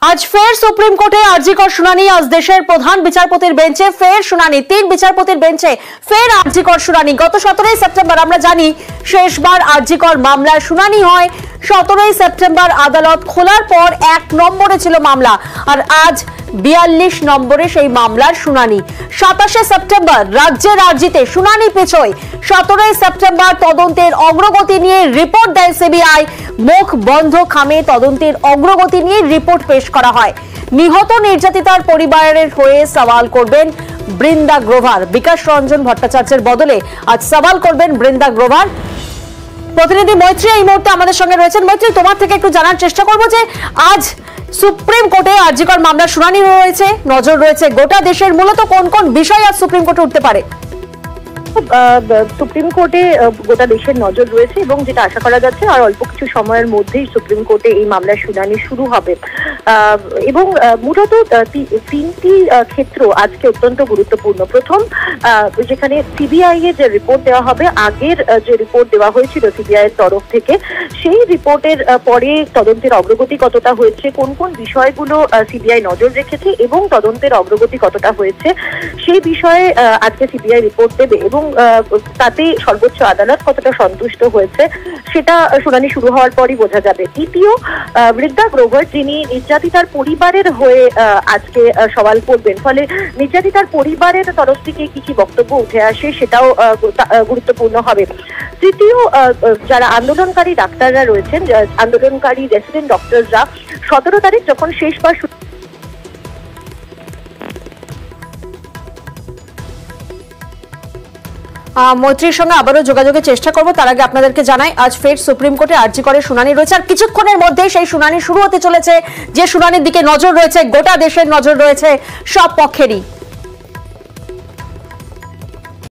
আজ ফের সুপ্রিম কোর্টে আরজিকর শুনানি। আজ দেশের প্রধান বিচারপতির বেঞ্চে ফের শুনানি। 3 বিচারপতির বেঞ্চে ফের আরজিকর শুনানি। গত 17 সেপ্টেম্বর আমরা জানি শেষবার আরজিকর মামলার শুনানি হয়। 17 সেপ্টেম্বর আদালত খোলার পর 1 নম্বরে ছিল মামলা, আর আজ 42 নম্বরে সেই মামলার শুনানি। 27 সেপ্টেম্বর রাজ্যের আরজিতে শুনানি পেছোয়। 17 সেপ্টেম্বর তদন্তের অগ্রগতি নিয়ে রিপোর্ট দেয় সিবিআই। মুখ বন্ধ খামে তদন্তের অগ্রগতি নিয়ে রিপোর্ট পেশ করা হয়। নিহত নির্যাতিতার পরিবারের হয়ে সওয়াল করবেন বৃন্দা গ্রোভার। বিকাশ রঞ্জন ভট্টাচার্যের বদলে আজ সওয়াল করবেন বৃন্দা গ্রোভার। প্রতিনিধি মৈত্রী এই মুহূর্তে আমাদের সঙ্গে রয়েছেন। মৈত্রী, তোমার থেকে একটু জানার চেষ্টা করবো যে আজ সুপ্রিম কোর্টে আরজিকর মামলার শুনানি রয়েছে, নজর রয়েছে গোটা দেশের। মূলত কোন কোন বিষয় আজ সুপ্রিম কোর্টে উঠতে পারে? সুপ্রিম কোর্টে গোটা দেশের নজর রয়েছে এবং যেটা আশা করা যাচ্ছে আর অল্প কিছু সময়ের মধ্যেই সুপ্রিম কোর্টে এই মামলার শুনানি শুরু হবে। এবং মূলত 3টি ক্ষেত্র আজকে অত্যন্ত গুরুত্বপূর্ণ। প্রথম, যেখানে সিবিআই এর যে রিপোর্ট দেওয়া হবে, আগের যে রিপোর্ট দেওয়া হয়েছিল সিবিআই এর তরফ থেকে, সেই রিপোর্টের পরে তদন্তের অগ্রগতি কতটা হয়েছে, কোন কোন বিষয়গুলো সিবিআই নজর রেখেছে এবং তদন্তের অগ্রগতি কতটা হয়েছে, সেই বিষয়ে আজকে সিবিআই রিপোর্ট দেবে এবং তাতে সর্বোচ্চ আদালত কতটা সন্তুষ্ট হয়েছে সেটা শুনানি শুরু হওয়ার পরই বোঝা যাবে। দ্বিতীয়, বৃন্দা গ্রোভার, যিনি নির্যাতিতার পরিবারের হয়ে আজকে সওয়াল করবেন, ফলে নির্যাতিতার পরিবারের তরফ থেকে কি কি বক্তব্য উঠে আসে সেটাও গুরুত্বপূর্ণ হবে। তৃতীয়, যারা আন্দোলনকারী ডাক্তাররা রয়েছেন, আন্দোলনকারী রেসিডেন্ট ডক্টররা 17 তারিখ যখন শেষবার মৈত্রীর সঙ্গে আবারও যোগাযোগের চেষ্টা করবো। তার আগে আপনাদেরকে জানাই আজ ফের সুপ্রিম কোর্টে আরজিকরের শুনানি রয়েছে, আর কিছুক্ষণের মধ্যেই সেই শুনানি শুরু হতে চলেছে। যে শুনানির দিকে নজর রয়েছে, গোটা দেশের নজর রয়েছে সব পক্ষেরই।